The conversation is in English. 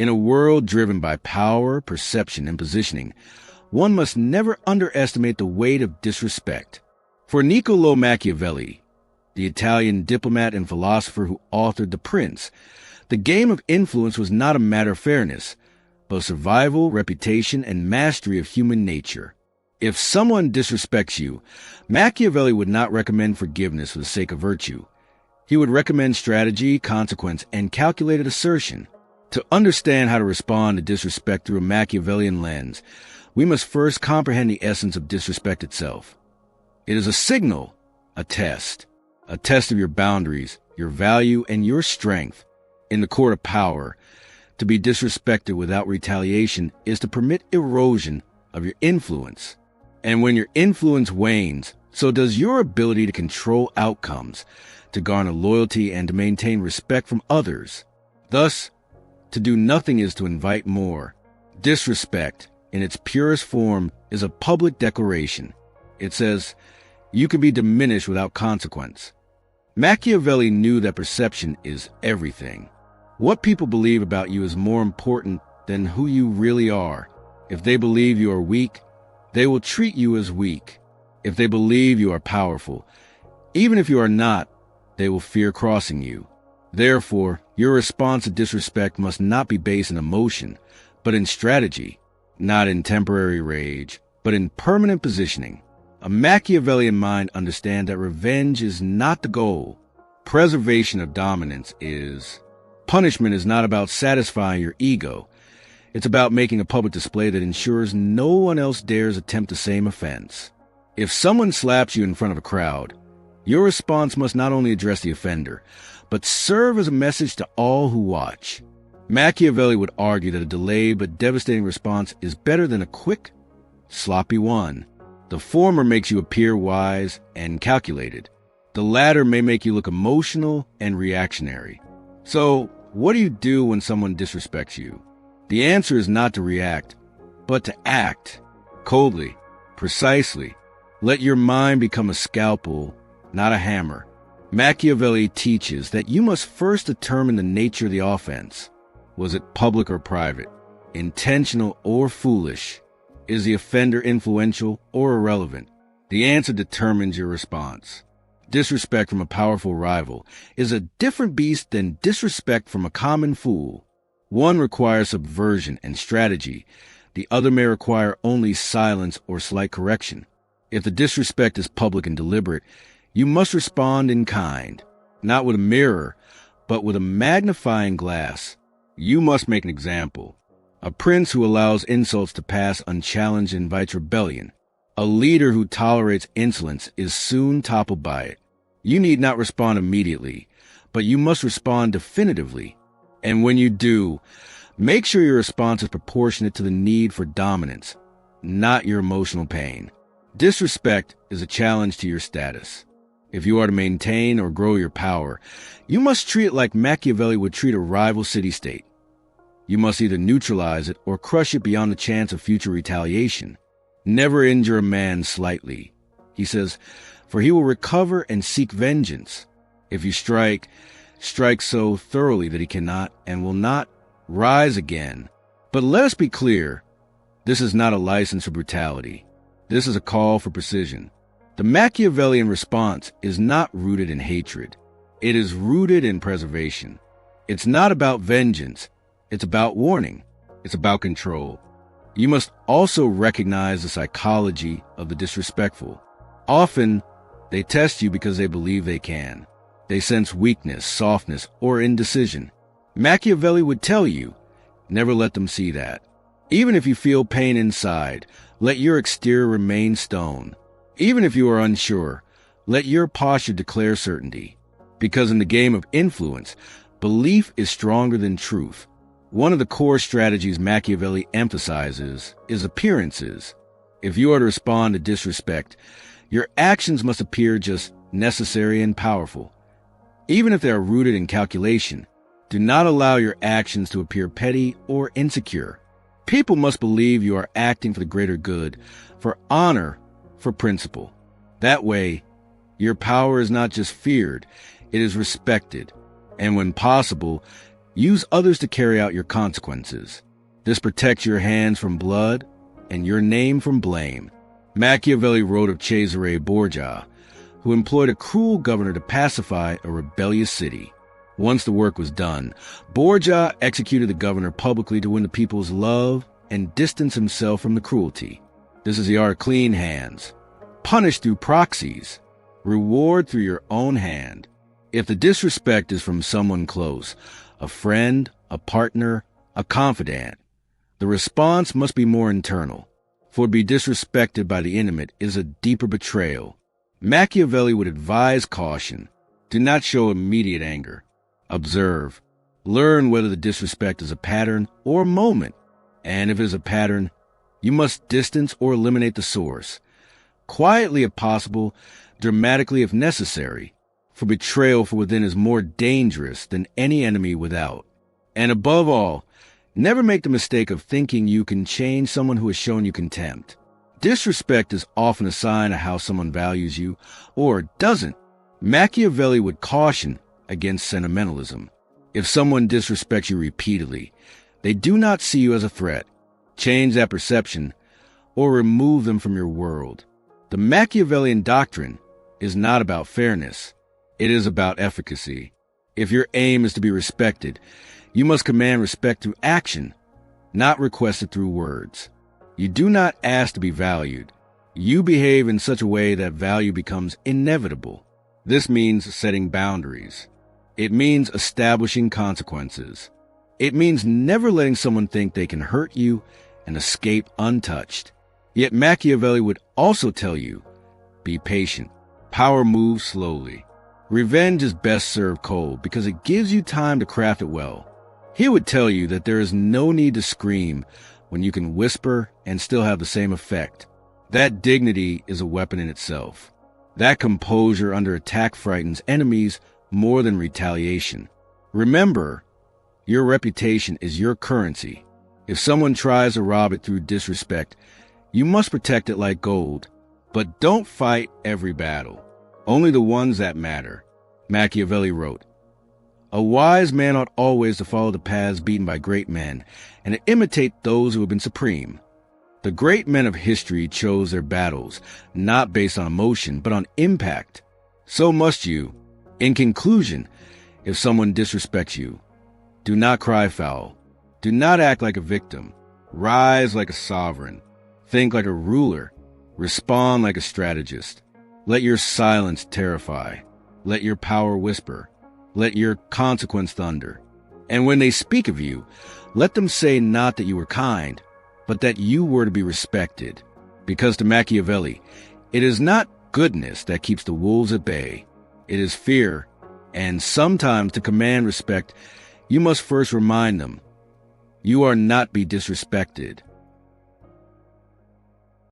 In a world driven by power, perception, and positioning, one must never underestimate the weight of disrespect. For Niccolò Machiavelli, the Italian diplomat and philosopher who authored The Prince, the game of influence was not a matter of fairness, but survival, reputation, and mastery of human nature. If someone disrespects you, Machiavelli would not recommend forgiveness for the sake of virtue. He would recommend strategy, consequence, and calculated assertion. To understand how to respond to disrespect through a Machiavellian lens, we must first comprehend the essence of disrespect itself. It is a signal, a test of your boundaries, your value, and your strength. In the court of power, to be disrespected without retaliation is to permit erosion of your influence. And when your influence wanes, so does your ability to control outcomes, to garner loyalty, and to maintain respect from others. Thus, to do nothing is to invite more. Disrespect, in its purest form, is a public declaration. It says, you can be diminished without consequence. Machiavelli knew that perception is everything. What people believe about you is more important than who you really are. If they believe you are weak, they will treat you as weak. If they believe you are powerful, even if you are not, they will fear crossing you. Therefore, your response to disrespect must not be based in emotion, but in strategy, not in temporary rage, but in permanent positioning. A Machiavellian mind understands that revenge is not the goal. Preservation of dominance is. Punishment is not about satisfying your ego. It's about making a public display that ensures no one else dares attempt the same offense. If someone slaps you in front of a crowd, your response must not only address the offender, but serve as a message to all who watch. Machiavelli would argue that a delayed but devastating response is better than a quick, sloppy one. The former makes you appear wise and calculated. The latter may make you look emotional and reactionary. So, what do you do when someone disrespects you? The answer is not to react, but to act. Coldly, precisely. Let your mind become a scalpel, not a hammer. Machiavelli teaches that you must first determine the nature of the offense. Was it public or private? Intentional or foolish? Is the offender influential or irrelevant? The answer determines your response. Disrespect from a powerful rival is a different beast than disrespect from a common fool. One requires subversion and strategy. The other may require only silence or slight correction. If the disrespect is public and deliberate, you must respond in kind, not with a mirror, but with a magnifying glass. You must make an example. A prince who allows insults to pass unchallenged invites rebellion. A leader who tolerates insolence is soon toppled by it. You need not respond immediately, but you must respond definitively. And when you do, make sure your response is proportionate to the need for dominance, not your emotional pain. Disrespect is a challenge to your status. If you are to maintain or grow your power, you must treat it like Machiavelli would treat a rival city-state. You must either neutralize it or crush it beyond the chance of future retaliation. Never injure a man slightly, he says, for he will recover and seek vengeance. If you strike, strike so thoroughly that he cannot and will not rise again. But let us be clear, this is not a license for brutality. This is a call for precision. The Machiavellian response is not rooted in hatred. It is rooted in preservation. It's not about vengeance. It's about warning. It's about control. You must also recognize the psychology of the disrespectful. Often, they test you because they believe they can. They sense weakness, softness, or indecision. Machiavelli would tell you, never let them see that. Even if you feel pain inside, let your exterior remain stone. Even if you are unsure, let your posture declare certainty. Because in the game of influence, belief is stronger than truth. One of the core strategies Machiavelli emphasizes is appearances. If you are to respond to disrespect, your actions must appear just necessary and powerful. Even if they are rooted in calculation, do not allow your actions to appear petty or insecure. People must believe you are acting for the greater good, for honor, for principle. That way, your power is not just feared, it is respected. And when possible, Use others to carry out your consequences. This protects your hands from blood and your name from blame. Machiavelli wrote of Cesare Borgia, who employed a cruel governor to pacify a rebellious city. Once the work was done, Borgia executed the governor publicly to win the people's love and distance himself from the cruelty. This is the art of clean hands. Punish through proxies. Reward through your own hand. If the disrespect is from someone close, a friend, a partner, a confidant, the response must be more internal. For to be disrespected by the intimate is a deeper betrayal. Machiavelli would advise caution. Do not show immediate anger. Observe. Learn whether the disrespect is a pattern or a moment. And if it is a pattern, you must distance or eliminate the source. Quietly if possible, dramatically if necessary. For betrayal from within is more dangerous than any enemy without. And above all, never make the mistake of thinking you can change someone who has shown you contempt. Disrespect is often a sign of how someone values you, or doesn't. Machiavelli would caution against sentimentalism. If someone disrespects you repeatedly, they do not see you as a threat. Change that perception, or remove them from your world. The Machiavellian doctrine is not about fairness. It is about efficacy. If your aim is to be respected, you must command respect through action, not request it through words. You do not ask to be valued. You behave in such a way that value becomes inevitable. This means setting boundaries. It means establishing consequences. It means never letting someone think they can hurt you and escape untouched. Yet Machiavelli would also tell you, be patient. Power moves slowly. Revenge is best served cold because it gives you time to craft it well. He would tell you that there is no need to scream when you can whisper and still have the same effect. That dignity is a weapon in itself. That composure under attack frightens enemies more than retaliation. Remember, your reputation is your currency. If someone tries to rob it through disrespect, you must protect it like gold. But don't fight every battle, only the ones that matter. Machiavelli wrote, "A wise man ought always to follow the paths beaten by great men, and to imitate those who have been supreme." The great men of history chose their battles, not based on emotion, but on impact. So must you. In conclusion, if someone disrespects you, do not cry foul. Do not act like a victim. Rise like a sovereign. Think like a ruler. Respond like a strategist. Let your silence terrify. Let your power whisper. Let your consequence thunder. And when they speak of you, let them say not that you were kind, but that you were to be respected. Because to Machiavelli, it is not goodness that keeps the wolves at bay. It is fear. And sometimes to command respect, you must first remind them, you are not be disrespected.